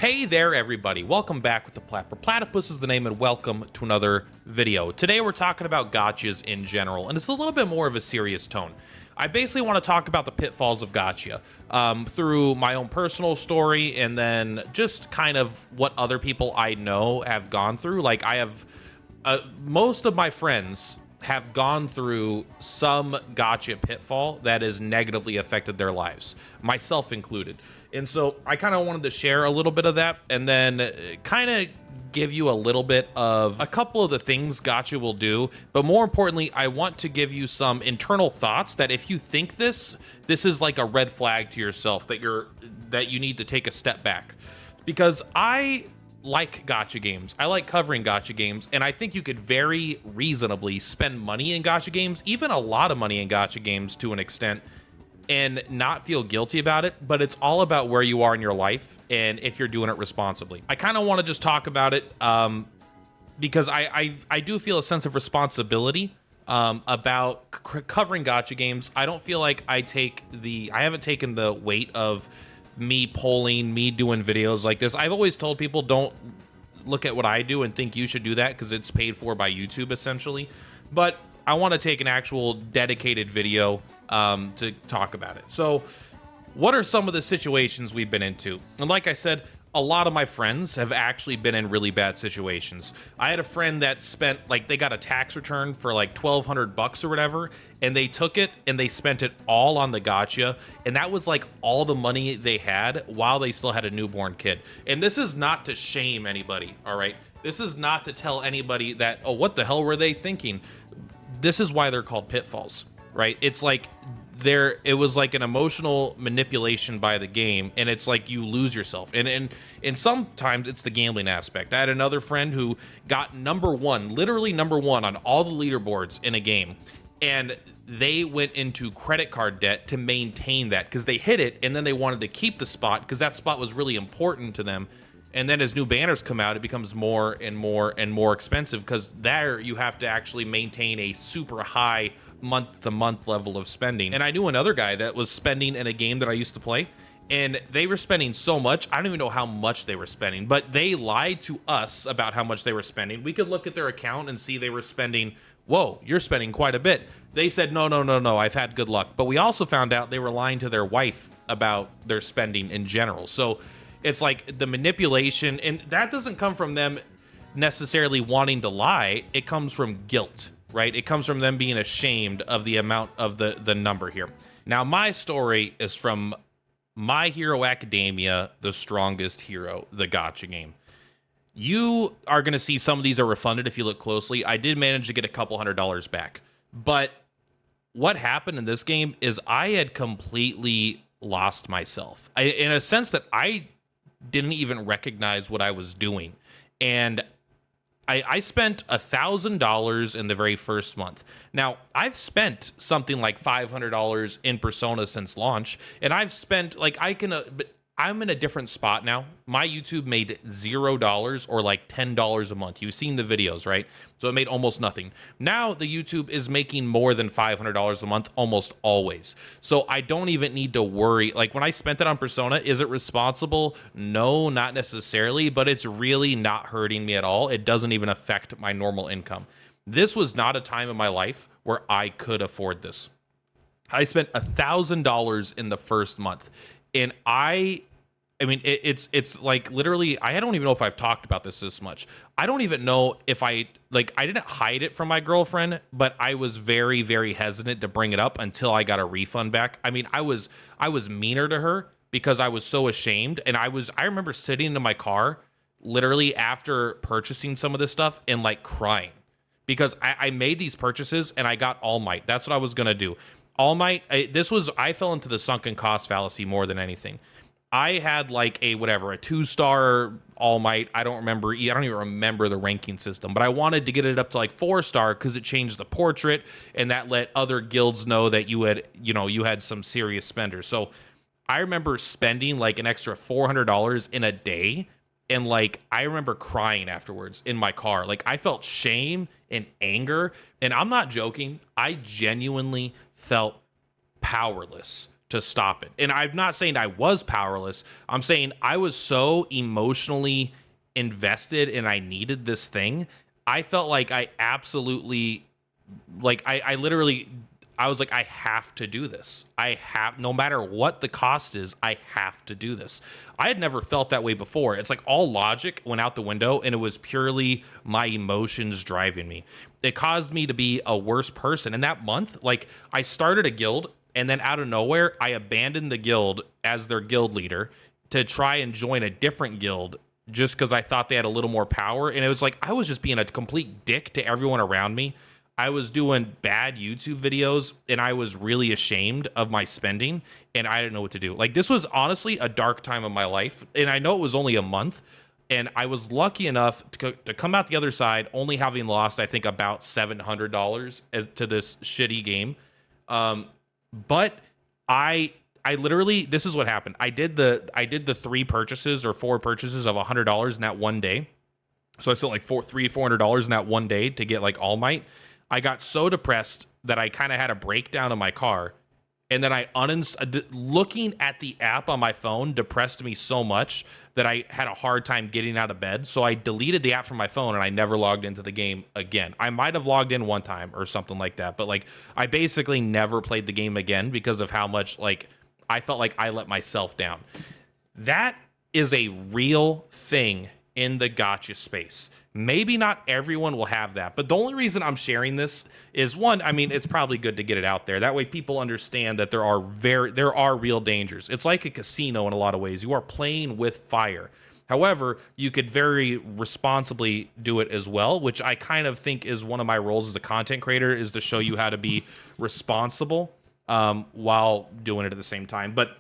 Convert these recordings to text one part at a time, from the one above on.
Hey there, everybody. Welcome back with the Plapper. Platypus is the name, and welcome to another video. Today, we're talking about gachas in general, and it's a little bit more of a serious tone. I basically want to talk about the pitfalls of gacha through my own personal story, and then just kind of what other people I know have gone through. Like, I have most of my friends have gone through some gacha pitfall that has negatively affected their lives, myself included. And so I kind of wanted to share a little bit of that, and then kind of give you a little bit of a couple of the things gacha will do. But more importantly, I want to give you some internal thoughts that if you think this is like a red flag to yourself, that you need to take a step back. Because I like gacha games. I like covering gacha games, and I think you could very reasonably spend money in gacha games, even a lot of money in gacha games to an extent, and not feel guilty about it. But it's all about where you are in your life and if you're doing it responsibly. I kind of want to just talk about it because I do feel a sense of responsibility about covering gacha games. I don't feel like I haven't taken the weight of me polling, me doing videos like this. I've always told people, don't look at what I do and think you should do that, because it's paid for by YouTube essentially. But I want to take an actual dedicated video to talk about it. So what are some of the situations we've been into? And like I said, a lot of my friends have actually been in really bad situations. I had a friend that spent, like, they got a tax return for like $1,200 or whatever, and they took it and they spent it all on the gacha, and that was like all the money they had while they still had a newborn kid. And this is not to shame anybody, all right? This is not to tell anybody that, oh, what the hell were they thinking? This is why they're called pitfalls, right? It's like it was like an emotional manipulation by the game, and it's like you lose yourself, and sometimes it's the gambling aspect. I had another friend who got literally number one on all the leaderboards in a game, and they went into credit card debt to maintain that, because they hit it and then they wanted to keep the spot because that spot was really important to them. And then as new banners come out, it becomes more and more and more expensive, because there you have to actually maintain a super high month-to-month level of spending. And I knew another guy that was spending in a game that I used to play, and they were spending so much, I don't even know how much they were spending, but they lied to us about how much they were spending. We could look at their account and see they were spending, whoa, you're spending quite a bit. They said, no, I've had good luck. But we also found out they were lying to their wife about their spending in general. So it's like the manipulation, and that doesn't come from them necessarily wanting to lie. It comes from guilt, right? It comes from them being ashamed of the amount of the number here. Now, my story is from My Hero Academia, The Strongest Hero, the gacha game. You are going to see some of these are refunded if you look closely. I did manage to get a couple $100 back. But what happened in this game is I had completely lost myself. In a sense that I didn't even recognize what I was doing. And I spent $1,000 in the very first month. Now, I've spent something like $500 in Persona since launch, and I've spent, like, but I'm in a different spot now. My YouTube made $0 or like $10 a month. You've seen the videos, right? So it made almost nothing. Now the YouTube is making more than $500 a month almost always. So I don't even need to worry. Like, when I spent it on Persona, is it responsible? No, not necessarily, but it's really not hurting me at all. It doesn't even affect my normal income. This was not a time in my life where I could afford this. I spent $1,000 in the first month. And I mean, it's like, literally, I don't even know if I've talked about this much. I don't even know if I didn't hide it from my girlfriend, but I was very, very hesitant to bring it up until I got a refund back. I mean, I was meaner to her because I was so ashamed. And I remember sitting in my car literally after purchasing some of this stuff and like crying, because I made these purchases and I got All Might. That's what I was going to do. All Might, I fell into the sunken cost fallacy more than anything. I had like a 2-star All Might. I don't even remember the ranking system, but I wanted to get it up to like 4-star because it changed the portrait, and that let other guilds know that you had some serious spenders. So I remember spending like an extra $400 in a day, and like I remember crying afterwards in my car. Like, I felt shame and anger, and I'm not joking. I genuinely felt powerless to stop it. And I'm not saying I was powerless. I'm saying I was so emotionally invested and I needed this thing. I felt like I absolutely, like, I literally, I was like, I have to do this. I have, no matter what the cost is, I have to do this. I had never felt that way before. It's like all logic went out the window and it was purely my emotions driving me. It caused me to be a worse person. And that month, like, I started a guild and then out of nowhere, I abandoned the guild as their guild leader to try and join a different guild just because I thought they had a little more power. And it was like, I was just being a complete dick to everyone around me. I was doing bad YouTube videos and I was really ashamed of my spending and I didn't know what to do. Like, this was honestly a dark time of my life. And I know it was only a month and I was lucky enough to come out the other side only having lost, I think, about $700 to this shitty game. But I literally, this is what happened. I did the 3 purchases or 4 purchases of $100 in that one day. So I spent like $400 in that one day to get like All Might. I got so depressed that I kind of had a breakdown in my car. And then I looking at the app on my phone depressed me so much that I had a hard time getting out of bed. So I deleted the app from my phone and I never logged into the game again. I might have logged in one time or something like that, but like I basically never played the game again because of how much like I felt like I let myself down. That is a real thing in the gacha space. Maybe not everyone will have that, but the only reason I'm sharing this is, one, I mean, it's probably good to get it out there. That way people understand that there are real dangers. It's like a casino in a lot of ways. You are playing with fire. However, you could very responsibly do it as well, which I kind of think is one of my roles as a content creator, is to show you how to be responsible while doing it at the same time. But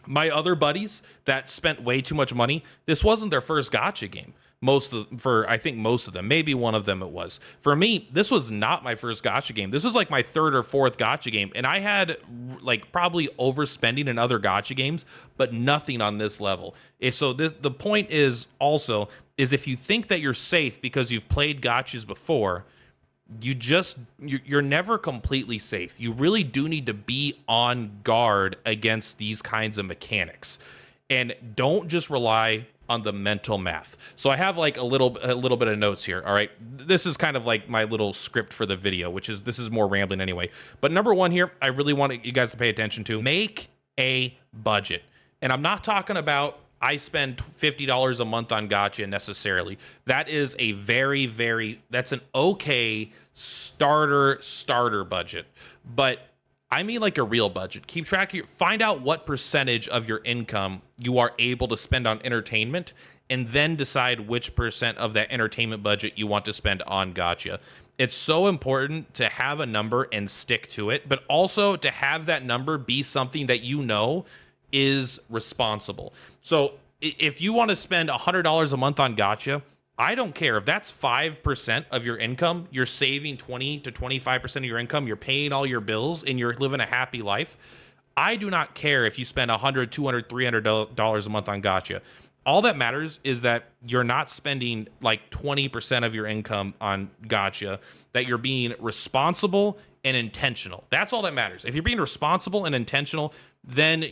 my other buddies that spent way too much money, this wasn't their first gacha game. I think most of them, maybe one of them it was. For me, this was not my first gacha game. This was like my 3rd or 4th gacha game. And I had like probably overspending in other gacha games, but nothing on this level. So the point is also, is if you think that you're safe because you've played gachas before, you're never completely safe. You really do need to be on guard against these kinds of mechanics. And don't just rely on the mental math. So I have like a little bit of notes here. All right. This is kind of like my little script for the video, this is more rambling anyway. But number 1 here, I really want you guys to pay attention to: make a budget. And I'm not talking about I spend $50 a month on gacha necessarily. That is a that's an okay starter budget. But I mean like a real budget. Keep track of find out what percentage of your income you are able to spend on entertainment, and then decide which percent of that entertainment budget you want to spend on gacha. It's so important to have a number and stick to it, but also to have that number be something that you know is responsible. So if you want to spend $100 a month on gacha, I don't care if that's 5% of your income. You're saving 20 to 25% of your income. You're paying all your bills and you're living a happy life. I do not care if you spend $100, $200, $300 a month on gacha. All that matters is that you're not spending like 20% of your income on gacha, that you're being responsible and intentional. That's all that matters. If you're being responsible and intentional, then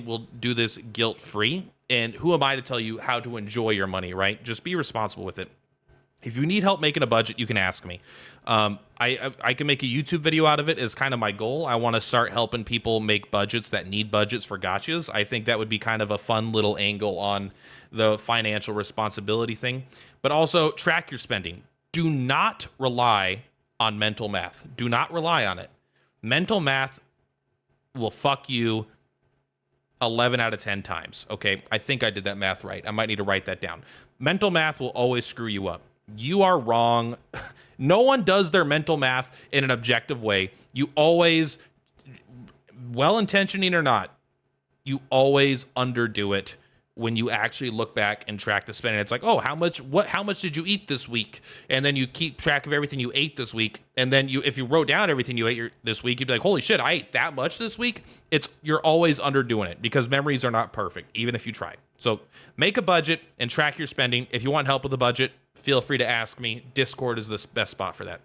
will do this guilt-free. And who am I to tell you how to enjoy your money, right? Just be responsible with it. If you need help making a budget, you can ask me. I can make a YouTube video out of it, is kind of my goal. I want to start helping people make budgets that need budgets for gachas. I think that would be kind of a fun little angle on the financial responsibility thing. But also track your spending. Do not rely on mental math. Do not rely on it. Mental math will fuck you 11 out of 10 times. Okay, I think I did that math right. I might need to write that down. Mental math will always screw you up. You are wrong. No one does their mental math in an objective way. You always, well-intentioning or not, you always underdo it when you actually look back and track the spending. It's like, oh, how much did you eat this week? And then you keep track of everything you ate this week. And then if you wrote down everything you ate this week, you'd be like, holy shit, I ate that much this week. You're always underdoing it because memories are not perfect, even if you try. So make a budget and track your spending. If you want help with the budget, feel free to ask me. Discord is the best spot for that.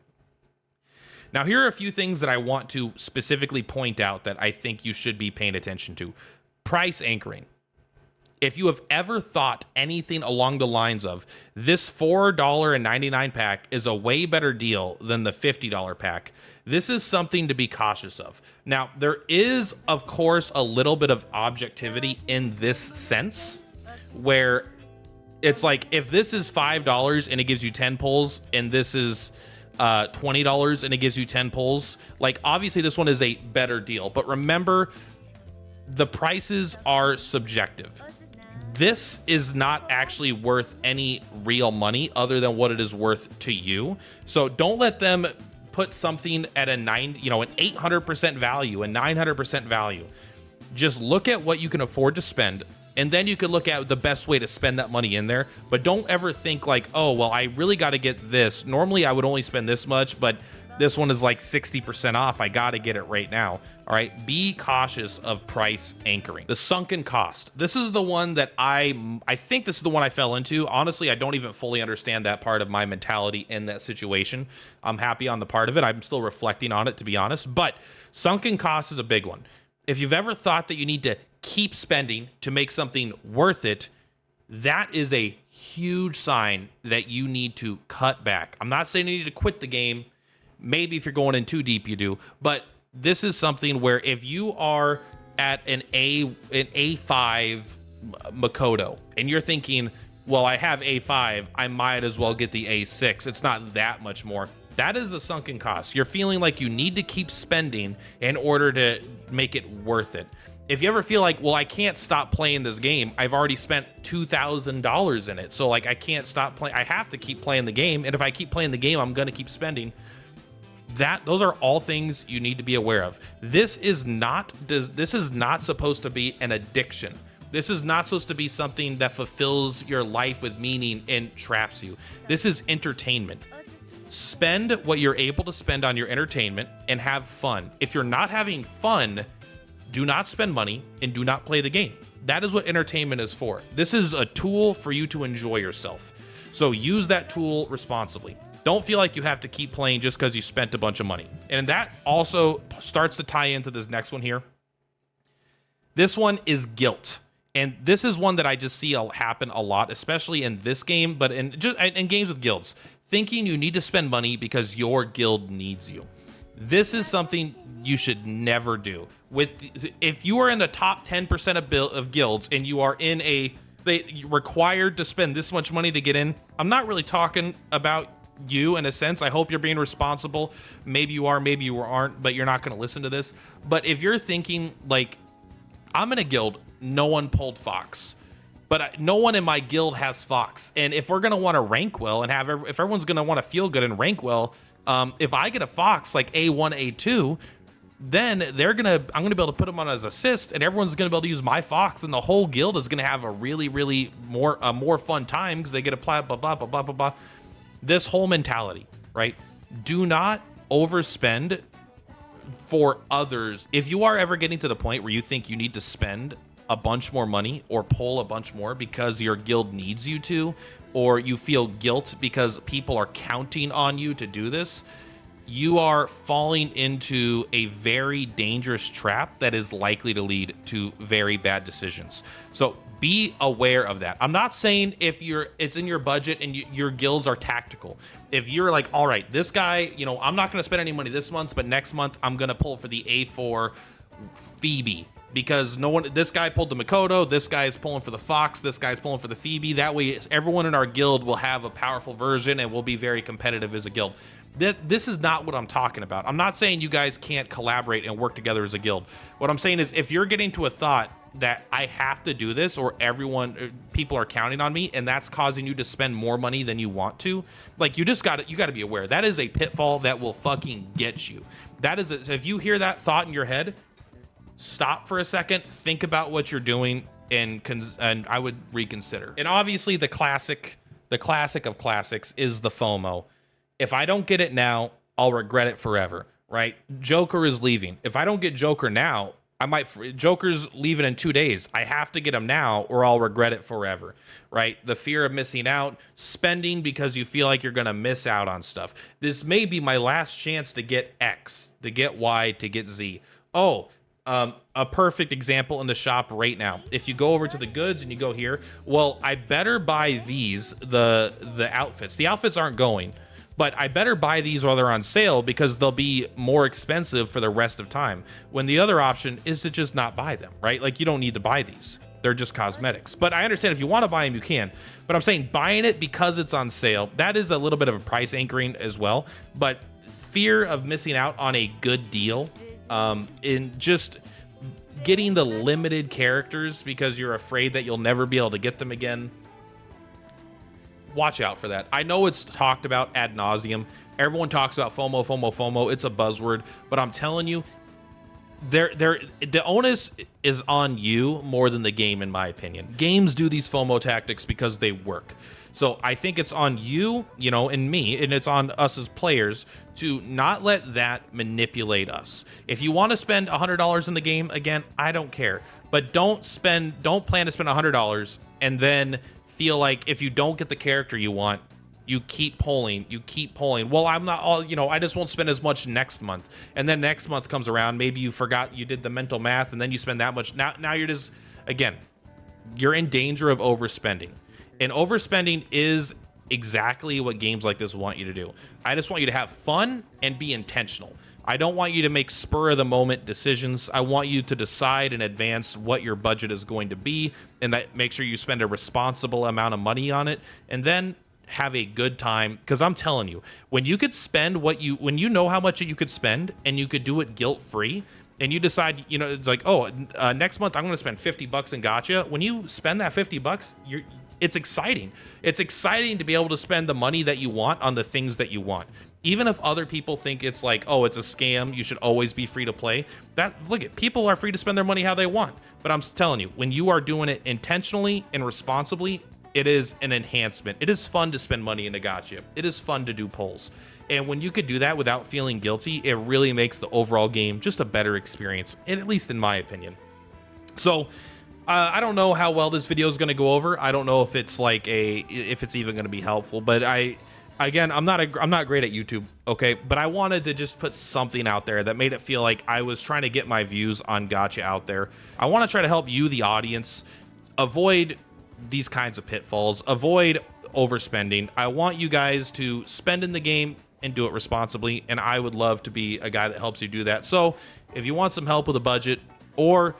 Now, here are a few things that I want to specifically point out that I think you should be paying attention to. Price anchoring. If you have ever thought anything along the lines of this $4.99 pack is a way better deal than the $50 pack, this is something to be cautious of. Now, there is, of course, a little bit of objectivity in this sense, where it's like if this is $5 and it gives you 10 pulls, and this is $20 and it gives you 10 pulls, like obviously this one is a better deal. But remember, the prices are subjective. This is not actually worth any real money other than what it is worth to you. So don't let them put something at an 800% value, a 900% value. Just look at what you can afford to spend, and then you can look at the best way to spend that money in there. But don't ever think like, oh, well, I really got to get this. Normally I would only spend this much, but this one is like 60% off. I got to get it right now. All right. Be cautious of price anchoring. The sunken cost. This is the one that I think this is the one I fell into. Honestly, I don't even fully understand that part of my mentality in that situation. I'm happy on the part of it. I'm still reflecting on it, to be honest. But sunken cost is a big one. If you've ever thought that you need to keep spending to make something worth it, that is a huge sign that you need to cut back. I'm not saying you need to quit the game. Maybe if you're going in too deep, you do. But this is something where if you are at an A5 Makoto and you're thinking, well, I have A5, I might as well get the A6. It's not that much more. That is the sunken cost. You're feeling like you need to keep spending in order to make it worth it. If you ever feel like, well, I can't stop playing this game, I've already spent $2,000 in it. So like I can't stop playing. I have to keep playing the game. And if I keep playing the game, I'm going to keep spending. Those are all things you need to be aware of. This is not supposed to be an addiction. This is not supposed to be something that fulfills your life with meaning and traps you. This is entertainment. Spend what you're able to spend on your entertainment and have fun. If you're not having fun, do not spend money and do not play the game. That is what entertainment is for. This is a tool for you to enjoy yourself. So use that tool responsibly. Don't feel like you have to keep playing just because you spent a bunch of money. And that also starts to tie into this next one here. This one is guilt. And this is one that I just see happen a lot, especially in this game, but in games with guilds. Thinking you need to spend money because your guild needs you. This is something you should never do. If you are in the top 10% of guilds and you are in you're required to spend this much money to get in, I'm not really talking about you in a sense. I hope you're being responsible. Maybe you are, maybe you aren't, but you're not going to listen to this. But if you're thinking like, I'm in a guild, no one pulled Fox, but no one in my guild has Fox. And if we're going to want to rank well and if everyone's going to want to feel good and rank well, if I get a Fox like A1, A2, then I'm going to be able to put them on as assist, and everyone's going to be able to use my Fox, and the whole guild is going to have a really, really more fun time because they get a blah, blah, blah, blah, blah, blah, blah. This whole mentality, right? Do not overspend for others. If you are ever getting to the point where you think you need to spend a bunch more money or pull a bunch more because your guild needs you to, or you feel guilt because people are counting on you to do this, you are falling into a very dangerous trap that is likely to lead to very bad decisions. So be aware of that. I'm not saying if it's in your budget and your guilds are tactical. If you're like, all right, this guy, I'm not going to spend any money this month, but next month I'm going to pull for the A4 Phoebe because this guy pulled the Makoto, this guy is pulling for the Fox, this guy's pulling for the Phoebe. That way everyone in our guild will have a powerful version and we'll be very competitive as a guild. This is not what I'm talking about. I'm not saying you guys can't collaborate and work together as a guild. What I'm saying is if you're getting to a thought that I have to do this or people are counting on me and that's causing you to spend more money than you want to, like you got to be aware. That is a pitfall that will fucking get you. If you hear that thought in your head, stop for a second, think about what you're doing, and I would reconsider. And obviously the classic of classics is the FOMO. If I don't get it now, I'll regret it forever, right? Joker is leaving. If I don't get Joker now, Joker's leaving in 2 days. I have to get him now or I'll regret it forever, right? The fear of missing out, spending because you feel like you're going to miss out on stuff. This may be my last chance to get X, to get Y, to get Z. Oh, a perfect example in the shop right now. If you go over to the goods and you go here, well, I better buy these, the outfits. The outfits aren't going, but I better buy these while they're on sale because they'll be more expensive for the rest of time. When the other option is to just not buy them, right? Like, you don't need to buy these. They're just cosmetics. But I understand if you want to buy them, you can. But I'm saying buying it because it's on sale, that is a little bit of a price anchoring as well. But fear of missing out on a good deal, in just getting the limited characters because you're afraid that you'll never be able to get them again. Watch out for that. I know it's talked about ad nauseum. Everyone talks about FOMO, FOMO, FOMO. It's a buzzword, but I'm telling you, the onus is on you more than the game, in my opinion. Games do these FOMO tactics because they work. So I think it's on you, and me, and it's on us as players to not let that manipulate us. If you want to spend $100 in the game, again, I don't care. But don't plan to spend $100 and then feel like if you don't get the character you want, you keep pulling. Well, I'm not all, I just won't spend as much next month. And then next month comes around, maybe you forgot, you did the mental math, and then you spend that much. Now you're just, again, you're in danger of overspending. And overspending is exactly what games like this want you to do. I just want you to have fun and be intentional. I don't want you to make spur of the moment decisions. I want you to decide in advance what your budget is going to be, and that make sure you spend a responsible amount of money on it, and then have a good time. Because I'm telling you, when you could spend when you know how much you could spend and you could do it guilt-free, and you decide, it's like, next month I'm going to spend $50 in gacha. When you spend that $50, it's exciting. It's exciting to be able to spend the money that you want on the things that you want. Even if other people think it's like, oh, it's a scam, you should always be free to play. People are free to spend their money how they want. But I'm telling you, when you are doing it intentionally and responsibly, it is an enhancement. It is fun to spend money in a gacha. It is fun to do polls. And when you could do that without feeling guilty, it really makes the overall game just a better experience, at least in my opinion. So, I don't know how well this video is going to go over. I don't know if it's if it's even going to be helpful, but I'm not great at YouTube, okay? But I wanted to just put something out there that made it feel like I was trying to get my views on gacha out there. I want to try to help you, the audience, avoid these kinds of pitfalls, avoid overspending. I want you guys to spend in the game and do it responsibly, and I would love to be a guy that helps you do that. So if you want some help with a budget, or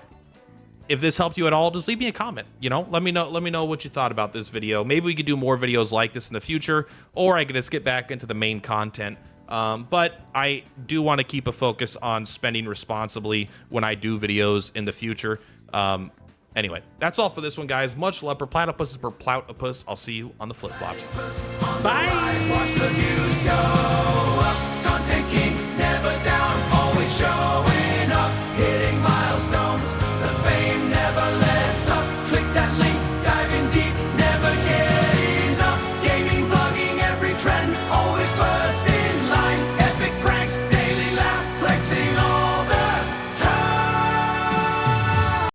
if this helped you at all, just leave me a comment. Let me know what you thought about this video. Maybe we could do more videos like this in the future, or I could just get back into the main content. But I do want to keep a focus on spending responsibly when I do videos in the future. Anyway, that's all for this one, guys. Much love. Per platypus is per ploutopus. I'll see you on the flip-flops. Bye!